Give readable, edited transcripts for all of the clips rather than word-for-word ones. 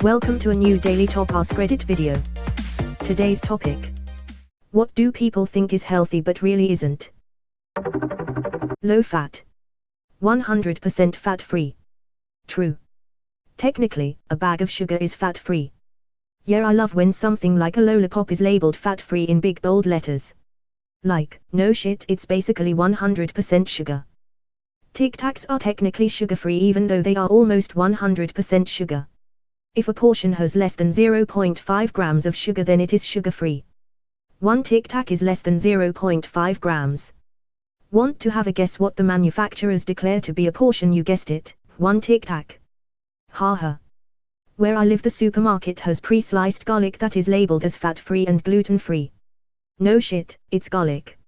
Welcome to a new daily top Askreddit video. Today's topic: what do people think is healthy but really isn't? Low fat. 100% fat-free. True. Technically, a bag of sugar is fat-free. Yeah, I love when something like a lollipop is labeled fat-free in big bold letters. Like, no shit, it's basically 100% sugar. Tic Tacs are technically sugar-free even though they are almost 100% sugar. If a portion has less than 0.5 grams of sugar, then it is sugar-free. One Tic Tac is less than 0.5 grams. Want to have a guess what the manufacturers declare to be a portion? You guessed it, one Tic Tac. Haha. Where I live, the supermarket has pre-sliced garlic that is labeled as fat-free and gluten-free. No shit, it's garlic.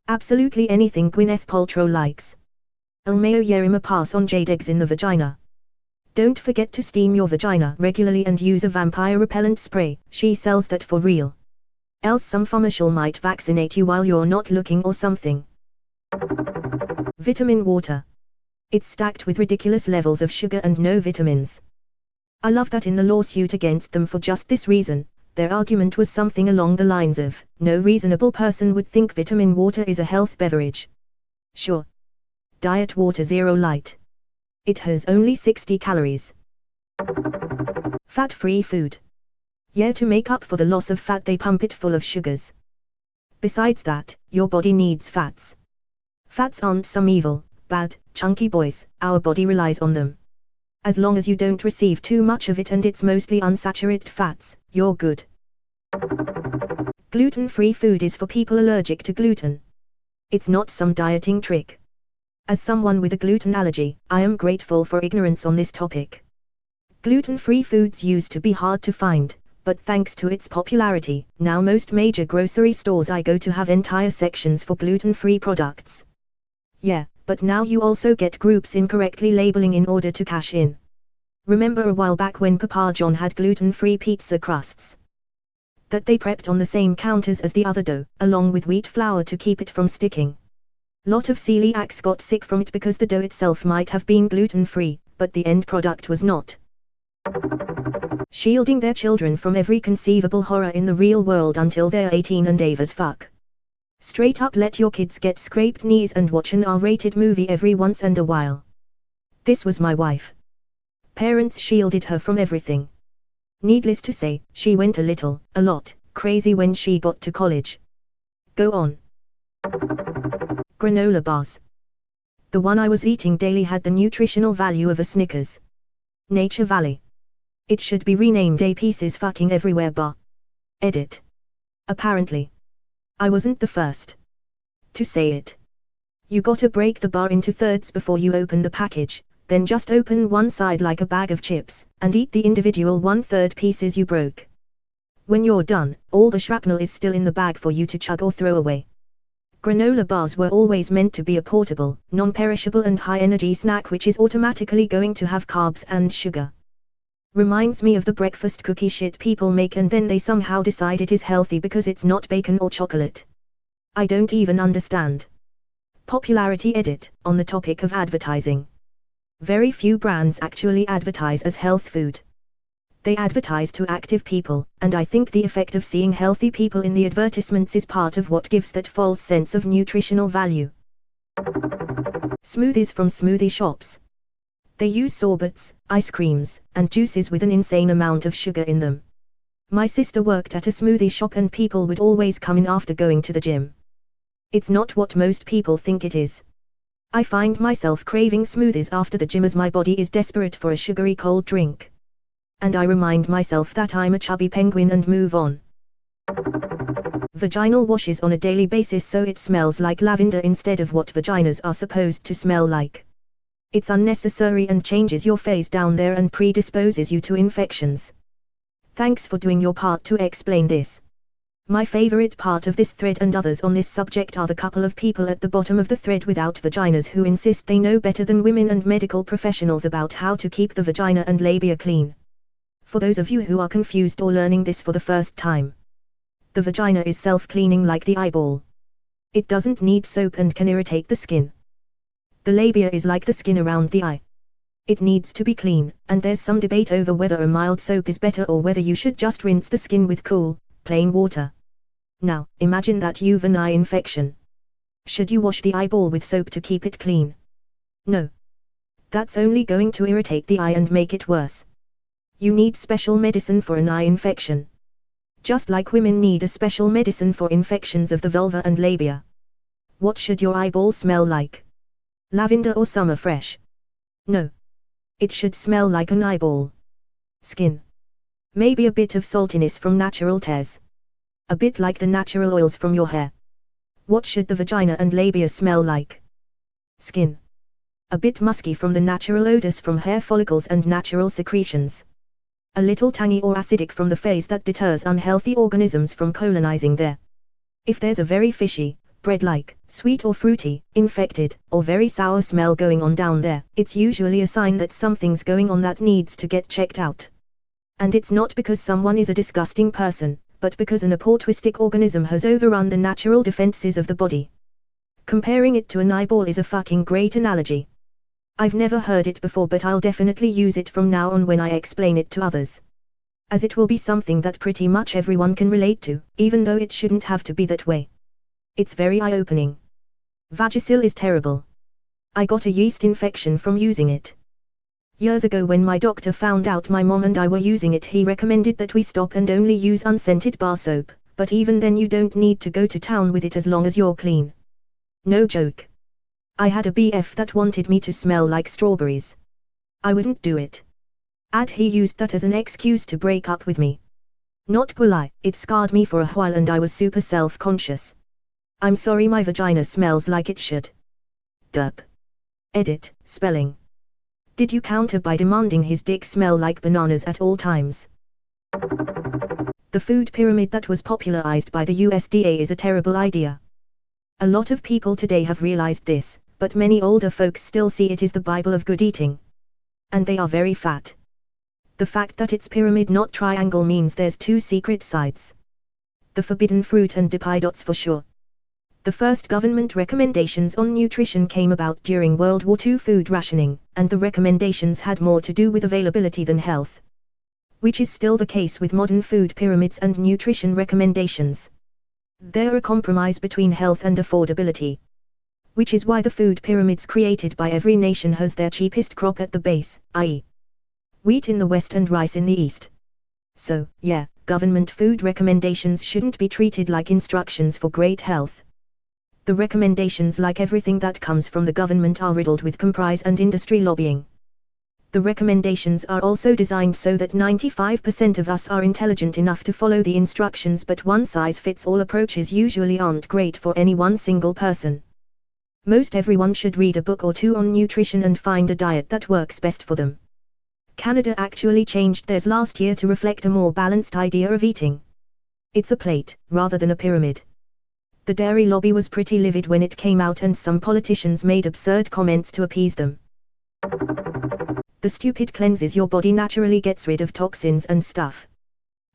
Absolutely anything Gwyneth Paltrow likes. El mayo yerima pass on jade eggs in the vagina. Don't forget to steam your vagina regularly and use a vampire repellent spray, she sells that for real. Else some pharmacial might vaccinate you while you're not looking or something. Vitamin water. It's stacked with ridiculous levels of sugar and no vitamins. I love that in the lawsuit against them for just this reason, their argument was something along the lines of, no reasonable person would think vitamin water is a health beverage. Sure. Diet water Zero Light. It has only 60 calories. Fat-free food. Yeah, to make up for the loss of fat they pump it full of sugars. Besides that, your body needs fats. Fats aren't some evil, bad, chunky boys, our body relies on them. As long as you don't receive too much of it and it's mostly unsaturated fats, you're good. Gluten-free food is for people allergic to gluten. It's not some dieting trick. As someone with a gluten allergy, I am grateful for ignorance on this topic. Gluten-free foods used to be hard to find, but thanks to its popularity, now most major grocery stores I go to have entire sections for gluten-free products. Yeah, but now you also get groups incorrectly labeling in order to cash in. Remember a while back when Papa John had gluten-free pizza crusts? That they prepped on the same counters as the other dough, along with wheat flour to keep it from sticking. Lot of celiacs got sick from it because the dough itself might have been gluten-free, but the end product was not. Shielding their children from every conceivable horror in the real world until they're 18 and Ave as fuck. Straight up let your kids get scraped knees and watch an R-rated movie every once and a while. This was my wife. Parents shielded her from everything. Needless to say, she went a lot, crazy when she got to college. Go on. Granola bars. The one I was eating daily had the nutritional value of a Snickers. Nature Valley. It should be renamed A Pieces Fucking Everywhere Bar. Edit. Apparently. I wasn't the first to say it. You gotta break the bar into thirds before you open the package, then just open one side like a bag of chips, and eat the individual 1/3 pieces you broke. When you're done, all the shrapnel is still in the bag for you to chug or throw away. Granola bars were always meant to be a portable, non-perishable and high-energy snack which is automatically going to have carbs and sugar. Reminds me of the breakfast cookie shit people make and then they somehow decide it is healthy because it's not bacon or chocolate. I don't even understand. Popularity edit, on the topic of advertising. Very few brands actually advertise as health food. They advertise to active people, and I think the effect of seeing healthy people in the advertisements is part of what gives that false sense of nutritional value. Smoothies from smoothie shops. They use sorbets, ice creams, and juices with an insane amount of sugar in them. My sister worked at a smoothie shop and people would always come in after going to the gym. It's not what most people think it is. I find myself craving smoothies after the gym as my body is desperate for a sugary cold drink. And I remind myself that I'm a chubby penguin and move on. Vaginal washes on a daily basis so it smells like lavender instead of what vaginas are supposed to smell like. It's unnecessary and changes your phase down there and predisposes you to infections. Thanks for doing your part to explain this. My favorite part of this thread and others on this subject are the couple of people at the bottom of the thread without vaginas who insist they know better than women and medical professionals about how to keep the vagina and labia clean. For those of you who are confused or learning this for the first time, the vagina is self-cleaning like the eyeball. It doesn't need soap and can irritate the skin. The labia is like the skin around the eye. It needs to be clean, and there's some debate over whether a mild soap is better or whether you should just rinse the skin with cool, plain water. Now, imagine that you've an eye infection. Should you wash the eyeball with soap to keep it clean? No. That's only going to irritate the eye and make it worse. You need special medicine for an eye infection. Just like women need a special medicine for infections of the vulva and labia. What should your eyeball smell like? Lavender or summer fresh? No. It should smell like an eyeball. Skin. Maybe a bit of saltiness from natural tears. A bit like the natural oils from your hair. What should the vagina and labia smell like? Skin. A bit musky from the natural odors from hair follicles and natural secretions. A little tangy or acidic from the phase that deters unhealthy organisms from colonizing there. If there's a very fishy, bread-like, sweet or fruity, infected, or very sour smell going on down there, it's usually a sign that something's going on that needs to get checked out. And it's not because someone is a disgusting person, but because an opportunistic organism has overrun the natural defenses of the body. Comparing it to an eyeball is a fucking great analogy. I've never heard it before, but I'll definitely use it from now on when I explain it to others. As it will be something that pretty much everyone can relate to, even though it shouldn't have to be that way. It's very eye-opening. Vagisil is terrible. I got a yeast infection from using it. Years ago when my doctor found out my mom and I were using it, he recommended that we stop and only use unscented bar soap, but even then you don't need to go to town with it as long as you're clean. No joke. I had a BF that wanted me to smell like strawberries. I wouldn't do it. He used that as an excuse to break up with me. Not gonna lie, it scarred me for a while and I was super self-conscious. I'm sorry my vagina smells like it should. Derp. Edit, spelling. Did you counter by demanding his dick smell like bananas at all times? The food pyramid that was popularized by the USDA is a terrible idea. A lot of people today have realized this, but many older folks still see it as the Bible of good eating. And they are very fat. The fact that it's pyramid not triangle means there's two secret sides. The forbidden fruit and dipidots for sure. The first government recommendations on nutrition came about during World War II food rationing, and the recommendations had more to do with availability than health. Which is still the case with modern food pyramids and nutrition recommendations. They're a compromise between health and affordability. Which is why the food pyramids created by every nation has their cheapest crop at the base, i.e. wheat in the West and rice in the East. So, yeah, government food recommendations shouldn't be treated like instructions for great health. The recommendations, like everything that comes from the government, are riddled with comprise and industry lobbying. The recommendations are also designed so that 95% of us are intelligent enough to follow the instructions, but one-size-fits-all approaches usually aren't great for any one single person. Most everyone should read a book or two on nutrition and find a diet that works best for them. Canada actually changed theirs last year to reflect a more balanced idea of eating. It's a plate, rather than a pyramid. The dairy lobby was pretty livid when it came out, and some politicians made absurd comments to appease them. The stupid cleanses your body naturally, gets rid of toxins and stuff.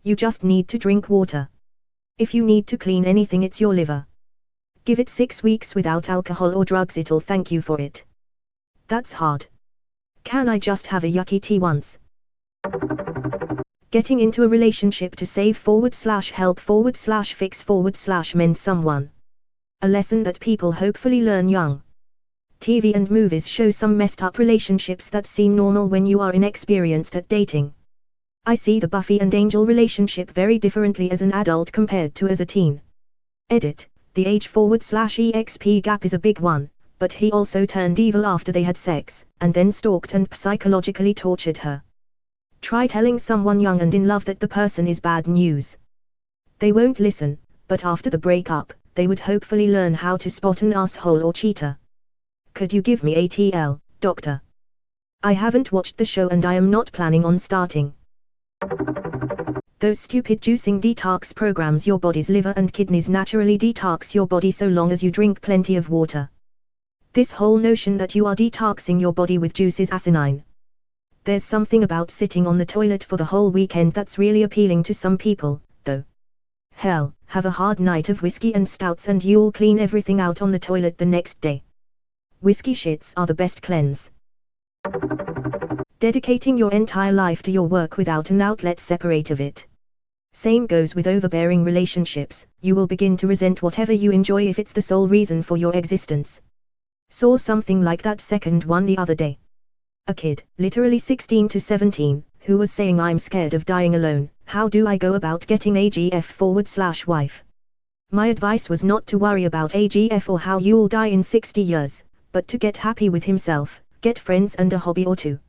You just need to drink water. If you need to clean anything, it's your liver. Give it 6 weeks without alcohol or drugs, it'll thank you for it. That's hard. Can I just have a yucky tea once? Getting into a relationship to save /help /fix /mend someone. A lesson that people hopefully learn young. TV and movies show some messed up relationships that seem normal when you are inexperienced at dating. I see the Buffy and Angel relationship very differently as an adult compared to as a teen. Edit, the age/exp gap is a big one, but he also turned evil after they had sex, and then stalked and psychologically tortured her. Try telling someone young and in love that the person is bad news. They won't listen, but after the breakup, they would hopefully learn how to spot an asshole or cheater. Could you give me ATL, doctor? I haven't watched the show and I am not planning on starting. Those stupid juicing detox programs, your body's liver and kidneys naturally detox your body so long as you drink plenty of water. This whole notion that you are detoxing your body with juice is asinine. There's something about sitting on the toilet for the whole weekend that's really appealing to some people, though. Hell, have a hard night of whiskey and stouts and you'll clean everything out on the toilet the next day. Whiskey shits are the best cleanse. Dedicating your entire life to your work without an outlet separate of it. Same goes with overbearing relationships, you will begin to resent whatever you enjoy if it's the sole reason for your existence. Saw something like that second one the other day. A kid, literally 16 to 17, who was saying I'm scared of dying alone, how do I go about getting AGF/wife? My advice was not to worry about AGF or how you'll die in 60 years, but to get happy with himself, get friends and a hobby or two.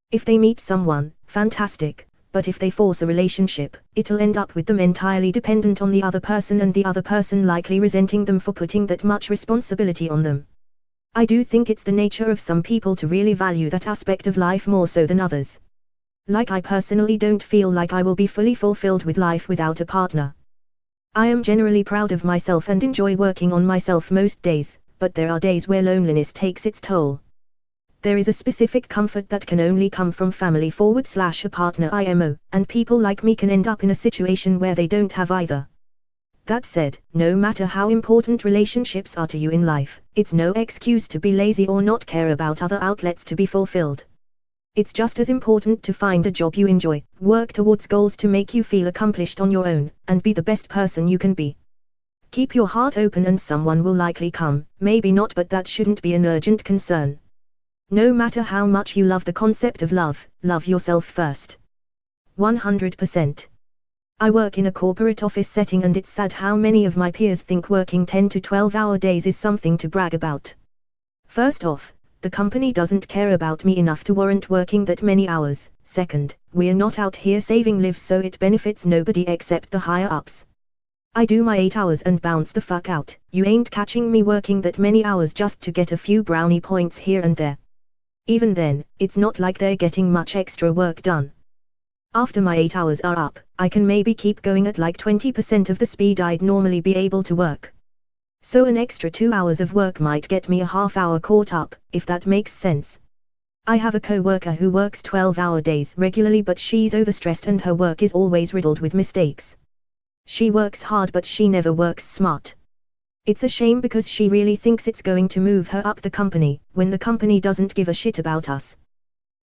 If they meet someone, fantastic, but if they force a relationship, it'll end up with them entirely dependent on the other person and the other person likely resenting them for putting that much responsibility on them. I do think it's the nature of some people to really value that aspect of life more so than others. Like I personally don't feel like I will be fully fulfilled with life without a partner. I am generally proud of myself and enjoy working on myself most days, but there are days where loneliness takes its toll. There is a specific comfort that can only come from family/a partner IMO, and people like me can end up in a situation where they don't have either. That said, no matter how important relationships are to you in life, it's no excuse to be lazy or not care about other outlets to be fulfilled. It's just as important to find a job you enjoy, work towards goals to make you feel accomplished on your own, and be the best person you can be. Keep your heart open and someone will likely come, maybe not, but that shouldn't be an urgent concern. No matter how much you love the concept of love, love yourself first. 100%. I work in a corporate office setting and it's sad how many of my peers think working 10 to 12-hour days is something to brag about. First off, the company doesn't care about me enough to warrant working that many hours. Second, we're not out here saving lives, so it benefits nobody except the higher ups. I do my 8 hours and bounce the fuck out. You ain't catching me working that many hours just to get a few brownie points here and there. Even then, it's not like they're getting much extra work done. After my 8 hours are up, I can maybe keep going at like 20% of the speed I'd normally be able to work. So an extra 2 hours of work might get me a half hour caught up, if that makes sense. I have a co-worker who works 12-hour days regularly, but she's overstressed and her work is always riddled with mistakes. She works hard but she never works smart. It's a shame because she really thinks it's going to move her up the company, when the company doesn't give a shit about us.